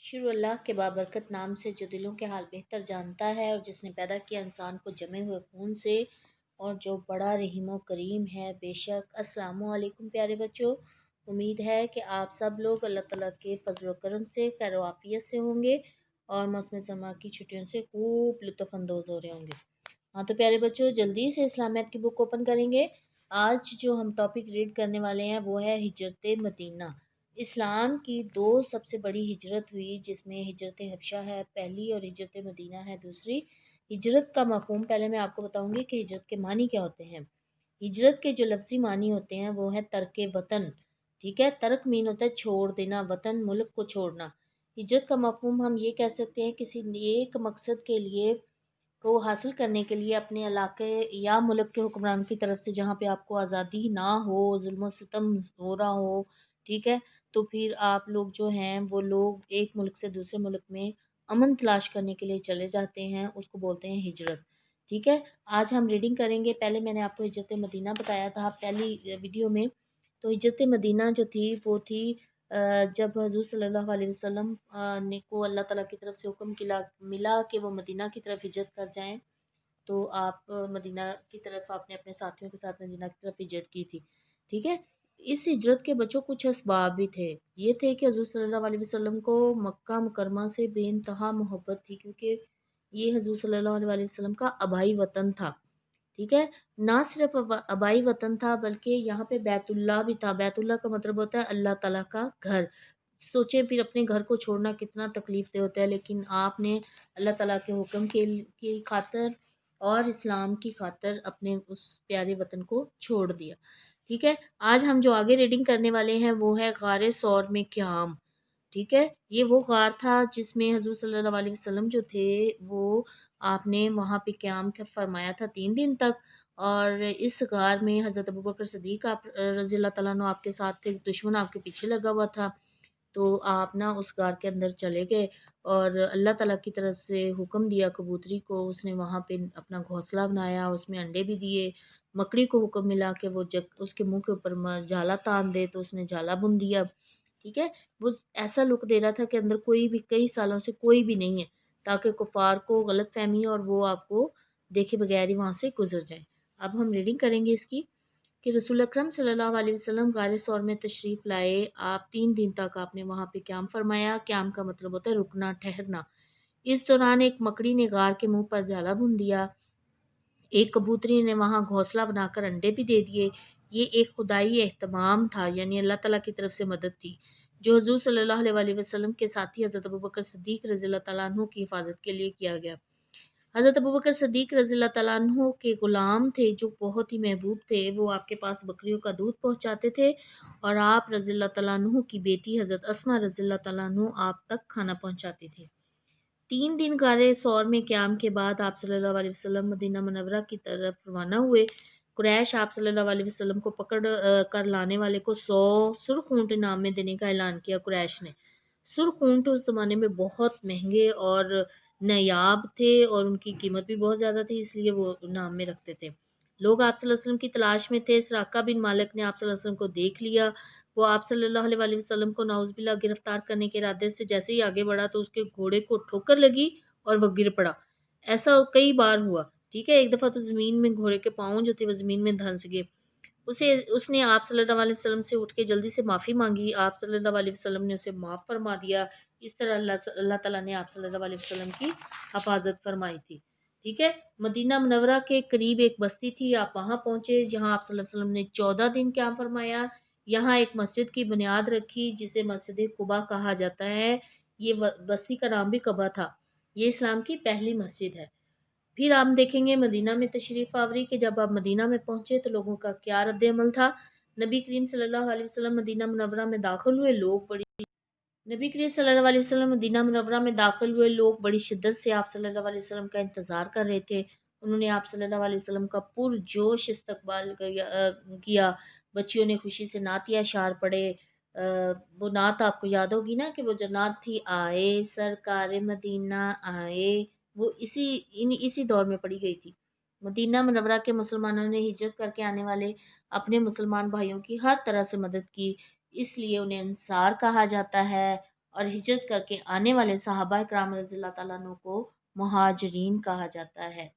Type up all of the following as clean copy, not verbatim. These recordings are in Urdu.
شروع اللہ کے بابرکت نام سے جو دلوں کے حال بہتر جانتا ہے، اور جس نے پیدا کیا انسان کو جمے ہوئے خون سے، اور جو بڑا رحیم و کریم ہے بے شک۔ السلام علیکم پیارے بچوں، امید ہے کہ آپ سب لوگ اللہ تعالیٰ کے فضل و کرم سے خیر و عافیت سے ہوں گے اور موسم سرما کی چھٹیوں سے خوب لطف اندوز ہو رہے ہوں گے۔ ہاں تو پیارے بچوں، جلدی سے اسلامیات کی بک اوپن کریں گے۔ آج جو ہم ٹاپک ریڈ کرنے والے ہیں وہ ہے ہجرت مدینہ۔ اسلام کی دو سب سے بڑی ہجرت ہوئی، جس میں ہجرت حبشہ ہے پہلی اور ہجرت مدینہ ہے دوسری۔ ہجرت کا مفہوم پہلے میں آپ کو بتاؤں گی کہ ہجرت کے معنی کیا ہوتے ہیں۔ ہجرت کے جو لفظی معنی ہوتے ہیں وہ ہے ترک وطن، ٹھیک ہے۔ ترک مین ہوتا ہے چھوڑ دینا، وطن ملک کو چھوڑنا۔ ہجرت کا مفہوم ہم یہ کہہ سکتے ہیں کسی ایک مقصد کے لیے کو حاصل کرنے کے لیے اپنے علاقے یا ملک کے حکمران کی طرف سے جہاں پہ آپ کو آزادی نہ ہو، ظلم و ستم ہو رہا ہو، ٹھیک ہے، تو پھر آپ لوگ جو ہیں وہ لوگ ایک ملک سے دوسرے ملک میں امن تلاش کرنے کے لیے چلے جاتے ہیں، اس کو بولتے ہیں ہجرت، ٹھیک ہے۔ آج ہم ریڈنگ کریں گے۔ پہلے میں نے آپ کو ہجرت مدینہ بتایا تھا پہلی ویڈیو میں۔ تو ہجرت مدینہ جو تھی وہ تھی جب حضور صلی اللہ علیہ وسلم نے کو اللہ تعالیٰ کی طرف سے حکم ملا کہ وہ مدینہ کی طرف ہجرت کر جائیں، تو آپ مدینہ کی طرف آپ نے اپنے ساتھیوں کے ساتھ مدینہ کی طرف ہجرت کی تھی، ٹھیک ہے۔ اس ہجرت کے بچوں کچھ اسباب بھی تھے۔ یہ تھے کہ حضور صلی اللہ علیہ وسلم کو مکہ مکرمہ سے بے انتہا محبت تھی، کیونکہ یہ حضور صلی اللہ علیہ وسلم کا آبائی وطن تھا، ٹھیک ہے۔ نہ صرف آبائی وطن تھا بلکہ یہاں پہ بیت اللہ بھی تھا۔ بیت اللہ کا مطلب ہوتا ہے اللہ تعالیٰ کا گھر۔ سوچیں پھر اپنے گھر کو چھوڑنا کتنا تکلیف دہ ہوتا ہے، لیکن آپ نے اللہ تعالیٰ کے حکم کی خاطر اور اسلام کی خاطر اپنے اس پیارے وطن کو چھوڑ دیا، ٹھیک ہے۔ آج ہم جو آگے ریڈنگ کرنے والے ہیں وہ ہے غار ثور میں قیام، ٹھیک ہے۔ یہ وہ غار تھا جس میں حضور صلی اللہ علیہ وسلم جو تھے وہ آپ نے وہاں پہ قیام فرمایا تھا 3 دن تک، اور اس غار میں حضرت ابوبکر صدیق آپ رضی اللہ تعالیٰ عنہ آپ کے ساتھ تھے، دشمن آپ کے پیچھے لگا ہوا تھا، تو آپ نا اس غار کے اندر چلے گئے اور اللہ تعالیٰ کی طرف سے حکم دیا کبوتری کو، اس نے وہاں پہ اپنا گھونسلہ بنایا، اس میں انڈے بھی دیے۔ مکڑی کو حکم ملا کہ وہ اس کے منہ کے اوپر جالا تان دے، تو اس نے جالا بن دیا، ٹھیک ہے۔ وہ ایسا لک دے رہا تھا کہ اندر کوئی بھی کئی سالوں سے کوئی بھی نہیں ہے، تاکہ کفار کو غلط فہمی اور وہ آپ کو دیکھے بغیر ہی وہاں سے گزر جائیں۔ اب ہم ریڈنگ کریں گے اس کی کہ رسول اکرم صلی اللہ علیہ وسلم غار ثور میں تشریف لائے۔ آپ 3 دن تک آپ نے وہاں پہ قیام فرمایا۔ قیام کا مطلب ہوتا ہے رکنا، ٹھہرنا۔ اس دوران ایک مکڑی نے غار کے منہ پر جالا بن دیا، ایک کبوتری نے وہاں گھونسلہ بنا کر انڈے بھی دے دیے۔ یہ ایک خدائی اہتمام تھا، یعنی اللہ تعالیٰ کی طرف سے مدد تھی، جو حضور صلی اللہ علیہ وسلم کے ساتھی حضرت ابوبکر صدیق رضی اللہ تعالیٰ عنہ کی حفاظت کے لیے کیا گیا۔ حضرت ابوبکر صدیق رضی اللہ تعالیٰ عنہ کے غلام تھے جو بہت ہی محبوب تھے، وہ آپ کے پاس بکریوں کا دودھ پہنچاتے تھے، اور آپ رضی اللہ تعالیٰ عنہ کی بیٹی حضرت اسماء رضی اللہ تعالیٰ عنہ آپ تک کھانا پہنچاتے تھے۔ 3 دن غار ثور میں قیام کے بعد آپ صلی اللہ علیہ وسلم مدینہ منورہ کی طرف روانہ ہوئے۔ قریش آپ صلی اللہ علیہ وسلم کو پکڑ کر لانے والے کو 100 سرخ اونٹ انعام میں دینے کا اعلان کیا۔ قریش نے سرخ اونٹ اس زمانے میں بہت مہنگے اور نایاب تھے، اور ان کی قیمت بھی بہت زیادہ تھی، اس لیے وہ انعام میں رکھتے تھے۔ لوگ آپ صلی اللہ علیہ وسلم کی تلاش میں تھے۔ سراقہ بن مالک نے آپ صلی اللہ علیہ وسلم کو دیکھ لیا۔ وہ آپ صلی اللہ علیہ وسلم کو نعوذ باللہ گرفتار کرنے کے ارادے سے جیسے ہی آگے بڑھا تو اس کے گھوڑے کو ٹھوکر لگی اور وہ گر پڑا۔ ایسا کئی بار ہوا، ٹھیک ہے۔ ایک دفعہ تو زمین میں گھوڑے کے پاؤں جو تھے وہ زمین میں دھنس گئے۔ اس نے آپ صلی اللہ علیہ وسلم سے اٹھ کے جلدی سے معافی مانگی۔ آپ صلی اللہ علیہ وسلم نے اسے معاف فرما دیا۔ اس طرح اللہ تعالیٰ نے آپ صلی اللہ علیہ وسلم کی حفاظت فرمائی تھی، ٹھیک ہے۔ مدینہ منورہ کے قریب ایک بستی تھی، آپ وہاں پہنچے جہاں آپ صلی اللہ علیہ وسلم نے 14 دن قیام فرمایا۔ یہاں ایک مسجد کی بنیاد رکھی جسے مسجد قباء کہا جاتا ہے۔ یہ بستی کا نام بھی قباء تھا۔ یہ اسلام کی پہلی مسجد ہے۔ پھر آپ دیکھیں گے مدینہ میں تشریف آوری کہ جب آپ مدینہ میں پہنچے تو لوگوں کا کیا رد عمل تھا۔ نبی کریم صلی اللہ علیہ وسلم مدینہ منورہ میں داخل ہوئے، نبی کریم صلی اللہ علیہ وسلم مدینہ منورہ میں داخل ہوئے، لوگ بڑی شدت سے آپ صلی اللہ علیہ وسلم کا انتظار کر رہے تھے۔ انہوں نے آپ صلی اللہ علیہ وسلم کا پرجوش استقبال کیا۔ بچیوں نے خوشی سے نعتیہ اشعار پڑھے۔ وہ نعت آپ کو یاد ہوگی نا کہ وہ جو نعت تھی، آئے سرکار مدینہ آئے، وہ اسی دور میں پڑھی گئی تھی۔ مدینہ منورہ کے مسلمانوں نے ہجرت کر کے آنے والے اپنے مسلمان بھائیوں کی ہر طرح سے مدد کی، اس لیے انہیں انصار کہا جاتا ہے، اور ہجرت کر کے آنے والے صحابہ کرام رضی اللہ تعالیٰ عنہ کو مہاجرین کہا جاتا ہے۔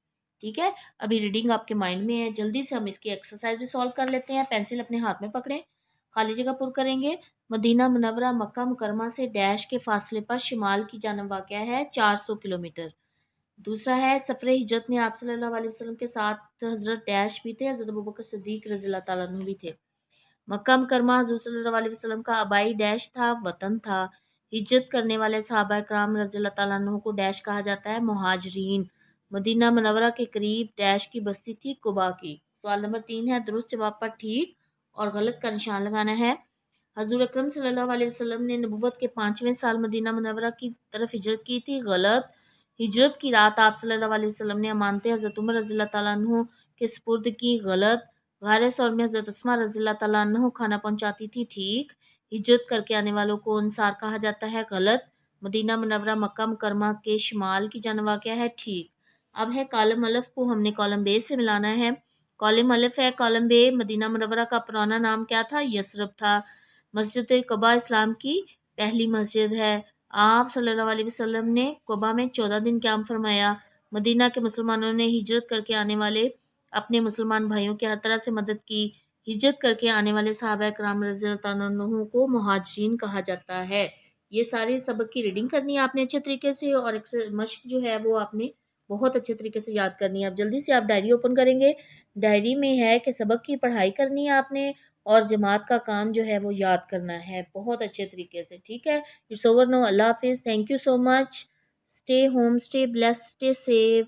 ٹھیک ہے، ابھی ریڈنگ آپ کے مائنڈ میں ہے، جلدی سے ہم اس کی ایکسرسائز بھی سالو کر لیتے ہیں۔ پینسل اپنے ہاتھ میں پکڑیں، خالی جگہ پر کریں گے۔ مدینہ منورہ مکہ مکرمہ سے ڈیش کے فاصلے پر شمال کی جانب واقع ہے 400 کلومیٹر۔ دوسرا ہے سفر ہجرت میں آپ صلی اللہ علیہ وسلم کے ساتھ حضرت ڈیش بھی تھے، حضرت ابوبکر صدیق رضی اللہ تعالیٰ عنہ بھی تھے۔ مکہ مکرمہ حضور صلی اللہ علیہ وسلم کا آبائی ڈیش تھا، وطن تھا۔ ہجرت کرنے والے صحابہ کرام رضی اللہ تعالیٰ عنہ کو ڈیش کہا جاتا ہے، مہاجرین۔ مدینہ منورہ کے قریب ڈیش کی بستی تھی قبا کی۔ سوال نمبر 3 ہے، درست جواب پر ٹھیک اور غلط کا نشان لگانا ہے۔ حضور اکرم صلی اللہ علیہ وسلم نے نبوت کے 5ویں سال مدینہ منورہ کی طرف ہجرت کی تھی، غلط۔ ہجرت کی رات آپ صلی اللہ علیہ وسلم نے امانتیں حضرت عمر رضی اللہ تعالیٰ عنہ کے سپرد کی، غلط۔ غار ثور میں حضرت اسماء رضی اللہ تعالیٰ عنہ کھانا پہنچاتی تھی، ٹھیک۔ ہجرت کر کے آنے والوں کو انصار کہا جاتا ہے، غلط۔ مدینہ منورہ مکہ مکرمہ کے شمال کی جانب واقع ہے، ٹھیک۔ اب ہے کالم الف کو ہم نے کالم بے سے ملانا ہے۔ کالم الف ہے کالم بے، مدینہ منورہ کا پرانا نام کیا تھا؟ یثرب تھا۔ مسجد قباء اسلام کی پہلی مسجد ہے۔ آپ صلی اللہ علیہ وسلم نے قباء میں 14 دن قیام فرمایا۔ مدینہ کے مسلمانوں نے ہجرت کر کے آنے والے اپنے مسلمان بھائیوں کی ہر طرح سے مدد کی۔ ہجرت کر کے آنے والے صحابہ کرام رضی اللہ عنہ کو مہاجرین کہا جاتا ہے۔ یہ سارے سبق کی ریڈنگ کرنی ہے آپ نے اچھے طریقے سے، اور مشق جو ہے وہ آپ نے بہت اچھے طریقے سے یاد کرنی ہے۔ اب جلدی سے آپ ڈائری اوپن کریں گے۔ ڈائری میں ہے کہ سبق کی پڑھائی کرنی ہے آپ نے، اور جماعت کا کام جو ہے وہ یاد کرنا ہے بہت اچھے طریقے سے، ٹھیک ہے۔ اٹس اوور نو، اللہ حافظ، thank you so much, stay home, stay bless, stay safe.